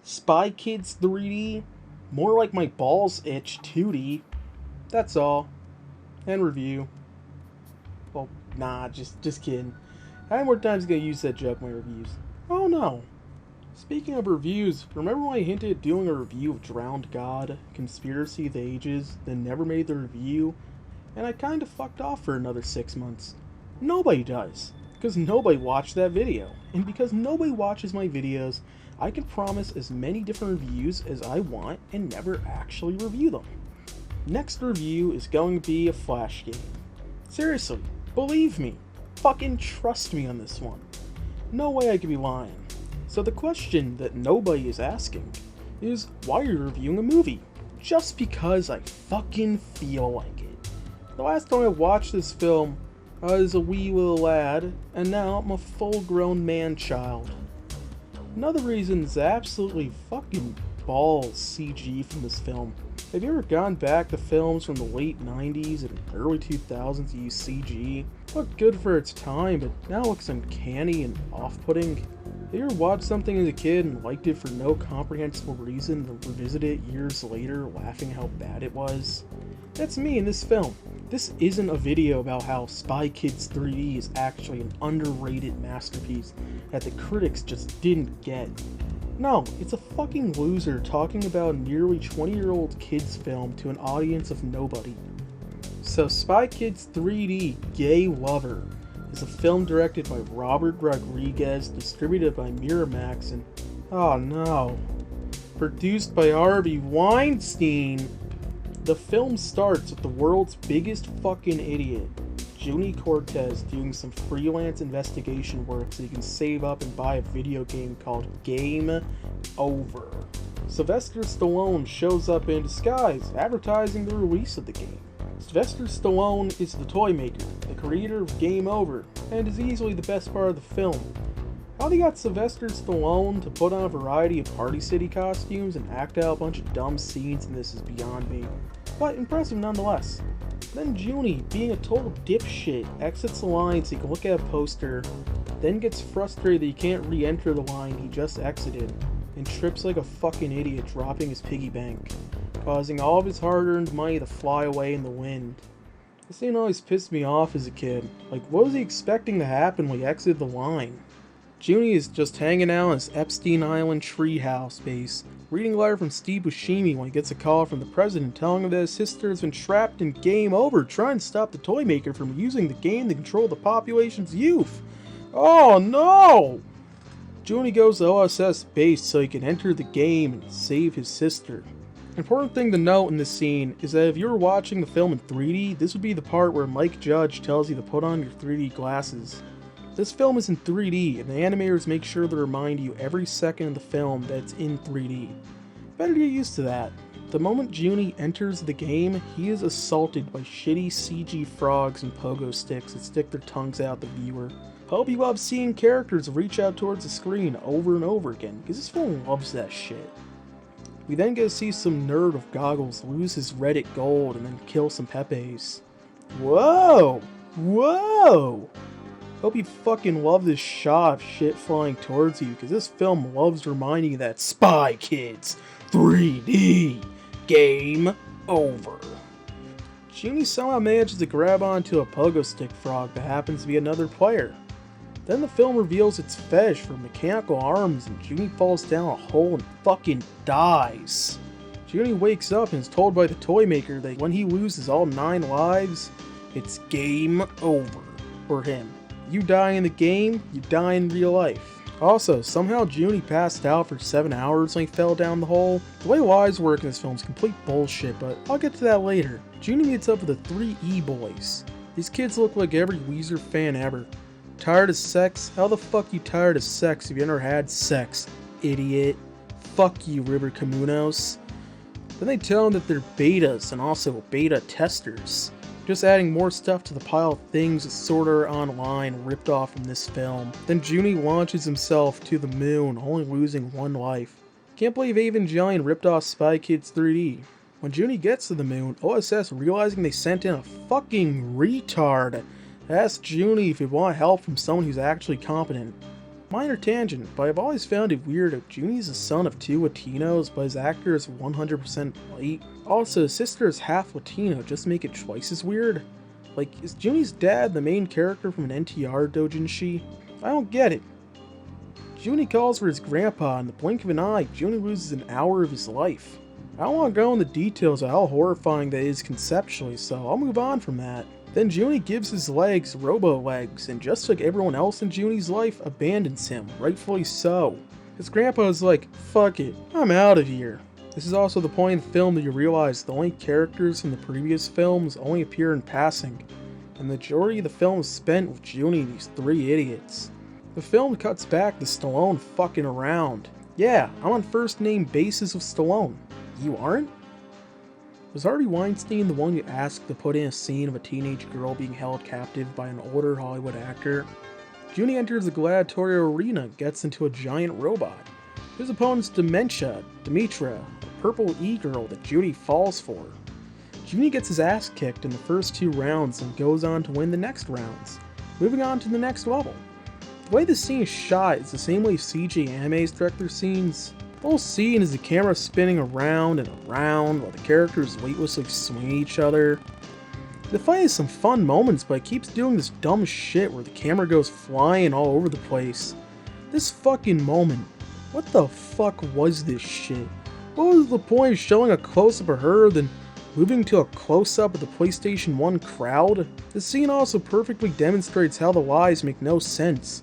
Spy Kids 3D, more like my balls itch 2D. That's all. And review. Well, nah, just kidding. How many more times gonna use that joke in my reviews? Oh no. Speaking of reviews, remember when I hinted at doing a review of Drowned God, Conspiracy of the Ages, then never made the review, and I kinda fucked off for another 6 months? Nobody does, because nobody watched that video. And because nobody watches my videos, I can promise as many different reviews as I want and never actually review them. Next review is going to be a Flash game. Seriously, believe me. Fucking trust me on this one. No way I could be lying. So the question that nobody is asking is, why are you reviewing a movie? Just because I fucking feel like it. The last time I watched this film, I was a wee little lad, and now I'm a full-grown man-child. Another reason is absolutely fucking balls CG from this film. Have you ever gone back to films from the late 90s and early 2000s that use CG? Looked good for its time, but now looks uncanny and off-putting. Have you ever watched something as a kid and liked it for no comprehensible reason and revisit it years later laughing how bad it was? That's me in this film. This isn't a video about how Spy Kids 3D is actually an underrated masterpiece that the critics just didn't get. No, it's a fucking loser talking about a nearly 20-year-old kid's film to an audience of nobody. So Spy Kids 3D Gay Lover is a film directed by Robert Rodriguez, distributed by Miramax, and oh no, produced by Harvey Weinstein. The film starts with the world's biggest fucking idiot, Junie Cortez, doing some freelance investigation work so he can save up and buy a video game called Game Over. Sylvester Stallone shows up in disguise, advertising the release of the game. Sylvester Stallone is the toy maker, the creator of Game Over, and is easily the best part of the film. How they got Sylvester Stallone to put on a variety of Party City costumes and act out a bunch of dumb scenes in this is beyond me, but impressive nonetheless. Then Junie, being a total dipshit, exits the line so he can look at a poster, then gets frustrated that he can't re-enter the line he just exited, and trips like a fucking idiot, dropping his piggy bank, causing all of his hard-earned money to fly away in the wind. This thing always pissed me off as a kid. Like, what was he expecting to happen when he exited the line? Junie is just hanging out in his Epstein Island treehouse base, reading a letter from Steve Buscemi when he gets a call from the president telling him that his sister has been trapped in Game Over, trying to stop the toy maker from using the game to control the population's youth. Oh no! Junie goes to OSS base so he can enter the game and save his sister. Important thing to note in this scene is that if you were watching the film in 3D, this would be the part where Mike Judge tells you to put on your 3D glasses. This film is in 3D, and the animators make sure to remind you every second of the film that it's in 3D. Better get used to that. The moment Junie enters the game, he is assaulted by shitty CG frogs and pogo sticks that stick their tongues out the viewer. Hope you love seeing characters reach out towards the screen over and over again, because this film loves that shit. We then get to see some nerd with goggles lose his Reddit gold and then kill some Pepes. Whoa! Whoa! Hope you fucking love this shot of shit flying towards you, because this film loves reminding you that Spy Kids 3D Game Over. Junie somehow manages to grab onto a pogo stick frog that happens to be another player. Then the film reveals its fetish for mechanical arms, and Junie falls down a hole and fucking dies. Junie wakes up and is told by the toy maker that when he loses all 9 lives, it's game over for him. You die in the game, you die in real life. Also, somehow Junie passed out for 7 hours when he fell down the hole. The way lives work in this film is complete bullshit, but I'll get to that later. Junie meets up with the 3 E-boys. These kids look like every Weezer fan ever. Tired of sex? How the fuck you tired of sex if you never had sex, idiot? Fuck you, River Camunos. Then they tell him that they're betas and also beta testers. Just adding more stuff to the pile of things that Sword Art Online ripped off from this film. Then Junie launches himself to the moon, only losing 1 life. Can't believe Evangelion ripped off Spy Kids 3D. When Junie gets to the moon, OSS, realizing they sent in a fucking retard, asks Junie if he'd want help from someone who's actually competent. Minor tangent, but I've always found it weird that Junie's the son of two Latinos, but his actor is 100% white. Also, his sister is half Latino, just to make it twice as weird. Like, is Junie's dad the main character from an NTR doujinshi? I don't get it. Junie calls for his grandpa, in the blink of an eye, Junie loses an hour of his life. I don't want to go into the details of how horrifying that is conceptually, so I'll move on from that. Then Junie gives his legs robo-legs, and just like everyone else in Junie's life, abandons him, rightfully so. His grandpa is like, fuck it, I'm out of here. This is also the point in the film that you realize the only characters from the previous films only appear in passing, and the majority of the film is spent with Junie and these three idiots. The film cuts back to Stallone fucking around. Yeah, I'm on first name basis with Stallone. You aren't? Was Harvey Weinstein the one you asked to put in a scene of a teenage girl being held captive by an older Hollywood actor? Junie enters the gladiatorial arena and gets into a giant robot. His opponent's Dementia, Demetra, a purple e-girl that Junie falls for. Junie gets his ass kicked in the first two rounds and goes on to win the next rounds, moving on to the next level. The way this scene is shot is the same way CG animes direct their scenes. The whole scene is the camera spinning around and around while the characters weightlessly swing each other. The fight has some fun moments, but it keeps doing this dumb shit where the camera goes flying all over the place. This fucking moment. What the fuck was this shit? What was the point of showing a close-up of her, then moving to a close-up of the PlayStation 1 crowd? The scene also perfectly demonstrates how the lies make no sense.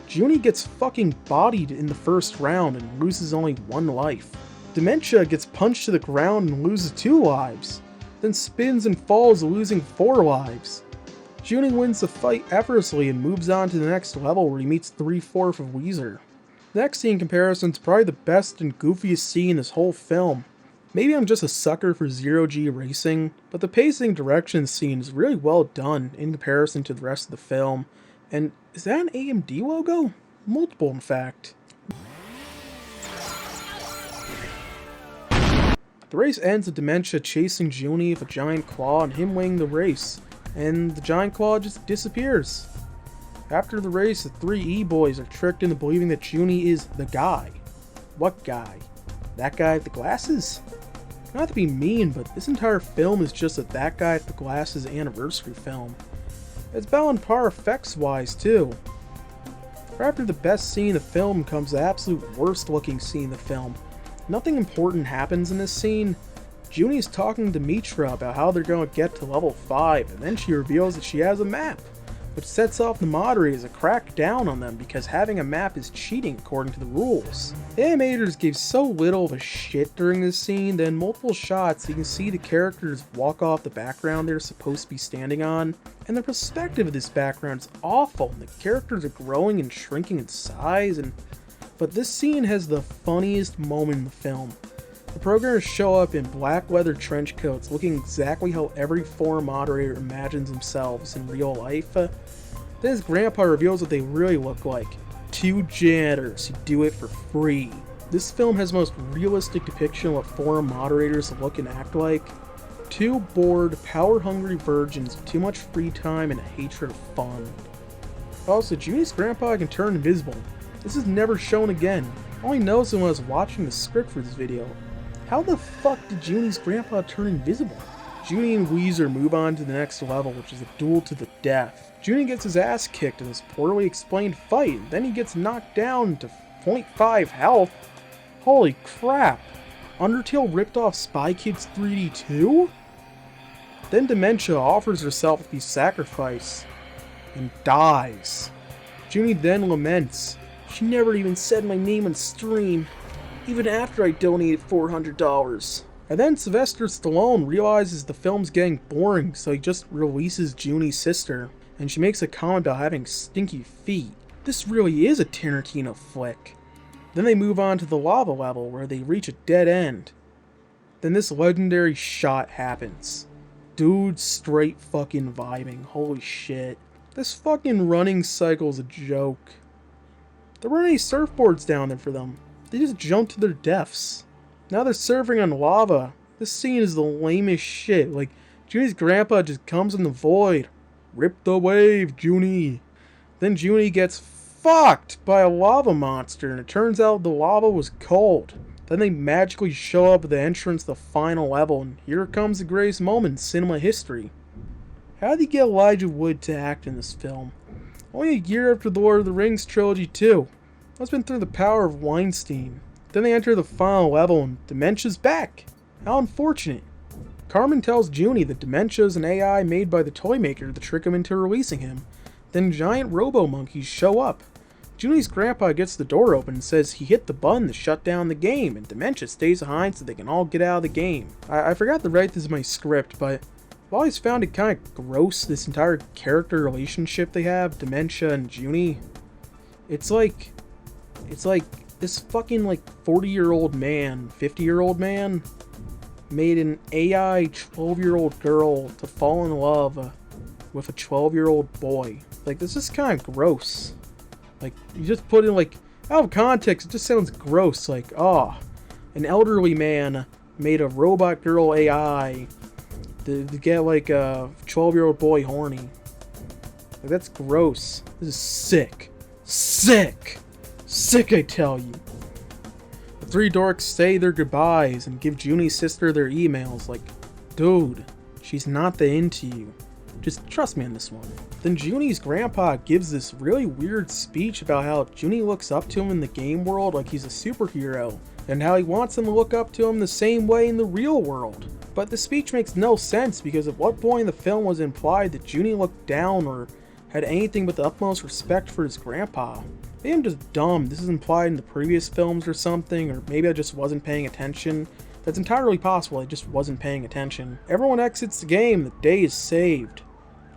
Junie gets fucking bodied in the first round and loses only one life. Dementia gets punched to the ground and loses 2 lives, then spins and falls losing 4 lives. Junie wins the fight effortlessly and moves on to the next level where he meets 3/4 of Weezer. The next scene comparison is probably the best and goofiest scene in this whole film. Maybe I'm just a sucker for zero-G racing, but the pacing direction scene is really well done in comparison to the rest of the film. And is that an AMD logo? Multiple, in fact. The race ends with Dementia chasing Junie with a giant claw and him winning the race, and the giant claw just disappears. After the race, the 3 E-boys are tricked into believing that Junie is the guy. What guy? That guy with the glasses? Not to be mean, but this entire film is just a That Guy with the Glasses anniversary film. It's about on par effects-wise, too. After the best scene in the film comes the absolute worst-looking scene in the film. Nothing important happens in this scene. Junie is talking to Mitra about how they're going to get to level 5, and then she reveals that she has a map, which sets off the moderators to crack down on them because having a map is cheating according to the rules. The animators gave so little of a shit during this scene that in multiple shots you can see the characters walk off the background they're supposed to be standing on, and the perspective of this background is awful, and the characters are growing and shrinking in size, but this scene has the funniest moment in the film. The programmers show up in black leather trench coats looking exactly how every forum moderator imagines themselves in real life. Then his grandpa reveals what they really look like. 2 janitors who do it for free. This film has the most realistic depiction of what forum moderators look and act like. 2 bored, power-hungry virgins with too much free time and a hatred of fun. Also, Junie's grandpa can turn invisible. This is never shown again. I only noticed it when I was watching the script for this video. How the fuck did Junie's grandpa turn invisible? Junie and Weezer move on to the next level, which is a duel to the death. Junie gets his ass kicked in this poorly explained fight, and then he gets knocked down to 0.5 health. Holy crap! Undertale ripped off Spy Kids 3D too? Then Dementia offers herself to be sacrificed, and dies. Junie then laments, "She never even said my name on stream, even after I donated $400. And then Sylvester Stallone realizes the film's getting boring, so he just releases Junie's sister, and she makes a comment about having stinky feet. This really is a Tarantino flick. Then they move on to the lava level, where they reach a dead end. Then this legendary shot happens. Dude straight fucking vibing, holy shit. This fucking running cycle is a joke. There weren't any surfboards down there for them. They just jumped to their deaths. Now they're surfing on lava. This scene is the lamest shit. Like, Junie's grandpa just comes in the void. Rip the wave, Junie. Then Junie gets fucked by a lava monster, and it turns out the lava was cold. Then they magically show up at the entrance to the final level, and here comes the greatest moment in cinema history. How did they get Elijah Wood to act in this film? Only a year after the Lord of the Rings trilogy too. That's been through the power of Weinstein. Then they enter the final level and Dementia's back. How unfortunate. Carmen tells Junie that Dementia is an AI made by the toy maker to trick him into releasing him. Then giant robo-monkeys show up. Junie's grandpa gets the door open and says he hit the button to shut down the game, and Dementia stays behind so they can all get out of the game. I forgot to write this in my script, but I've always found it kind of gross, this entire character relationship they have, Dementia and Junie. It's like this fucking 40-year-old man, 50-year-old man made an AI 12-year-old girl to fall in love with a 12-year-old boy. This is kind of gross. You just put in, out of context, it just sounds gross. An elderly man made a robot girl AI to get, a 12-year-old boy horny. That's gross. This is sick. Sick! Sick, I tell you. The three dorks say their goodbyes and give Junie's sister their emails, dude, she's not that into you. Just trust me on this one. Then Junie's grandpa gives this really weird speech about how Junie looks up to him in the game world like he's a superhero, and how he wants him to look up to him the same way in the real world. But the speech makes no sense because at what point in the film was it implied that Junie looked down or had anything but the utmost respect for his grandpa? Maybe I'm just dumb, this is implied in the previous films or something, or maybe I just wasn't paying attention. That's entirely possible, I just wasn't paying attention. Everyone exits the game, the day is saved.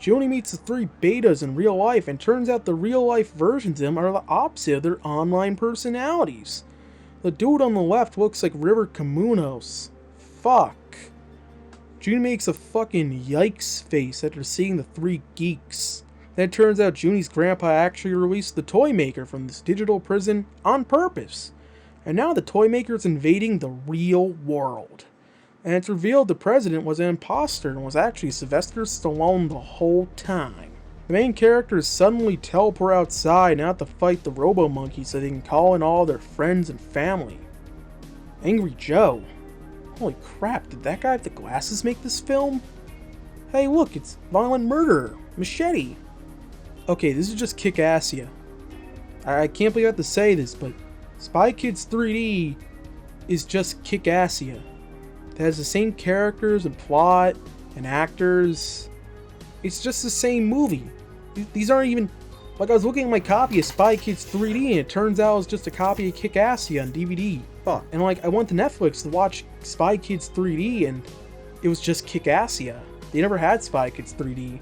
Junie meets the three betas in real life, and turns out the real life versions of them are the opposite of their online personalities. The dude on the left looks like River Kamunos. Fuck. Junie makes a fucking yikes face after seeing the three geeks. Then it turns out Junie's grandpa actually released the toy maker from this digital prison on purpose. And now the toy maker is invading the real world. And it's revealed the president was an imposter and was actually Sylvester Stallone the whole time. The main characters suddenly teleport outside and have to fight the robo-monkeys so they can call in all their friends and family. Angry Joe. Holy crap, did that guy with the glasses make this film? Hey look, it's Violent Murderer, Machete. Okay, this is just Kick-Assia. I can't believe I have to say this, but Spy Kids 3D is just Kick-Assia. It has the same characters and plot and actors. It's just the same movie. These aren't even... I was looking at my copy of Spy Kids 3D and it turns out it's just a copy of Kick-Assia on DVD. Huh. And I went to Netflix to watch Spy Kids 3D and it was just Kick-Assia. They never had Spy Kids 3D.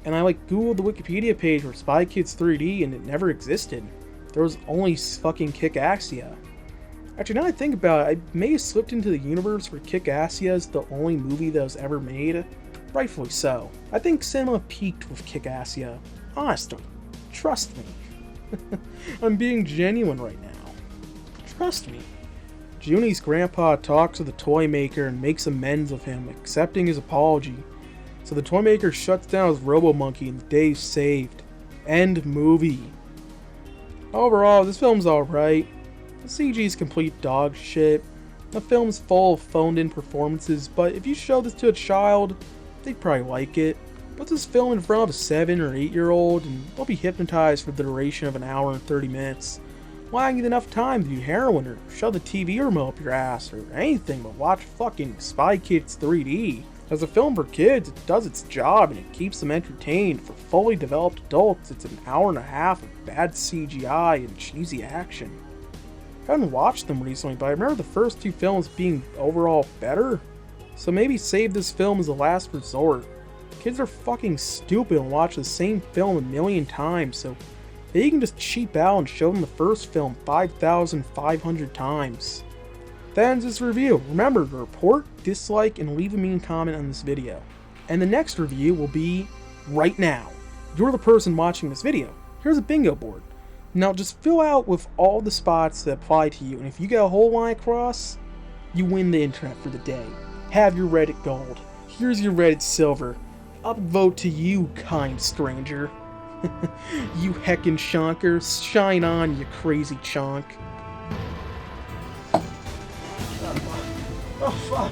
And I googled the Wikipedia page for Spy Kids 3D and it never existed. There was only fucking Kick-Assia. Actually, now I think about it, I may have slipped into the universe where Kick-Assia is the only movie that was ever made. Rightfully so. I think cinema peaked with Kick-Assia. Honestly. Trust me. I'm being genuine right now. Trust me. Junie's grandpa talks to the toy maker and makes amends with him, accepting his apology. So the toy maker shuts down his robo-monkey and the day's saved. End movie. Overall, this film's alright. The CG's complete dog shit. The film's full of phoned-in performances, but if you show this to a child, they'd probably like it. Put this film in front of a 7 or 8-year-old and they'll be hypnotized for the duration of an hour and 30 minutes. Why not get enough time to do heroin or shove the TV remote up your ass or anything but watch fucking Spy Kids 3D? As a film for kids, it does its job and it keeps them entertained. For fully developed adults, it's an hour and a half of bad CGI and cheesy action. I haven't watched them recently, but I remember the first two films being overall better. So maybe save this film as a last resort. Kids are fucking stupid and watch the same film a million times, so maybe you can just cheap out and show them the first film 5,500 times. That ends this review. Remember to report, dislike, and leave a mean comment on this video. And the next review will be right now. You're the person watching this video. Here's a bingo board. Now just fill out with all the spots that apply to you, and if you get a whole line across, you win the internet for the day. Have your Reddit gold. Here's your Reddit silver. Upvote to you, kind stranger. You heckin' shonker. Shine on, you crazy chonk. Oh, fuck.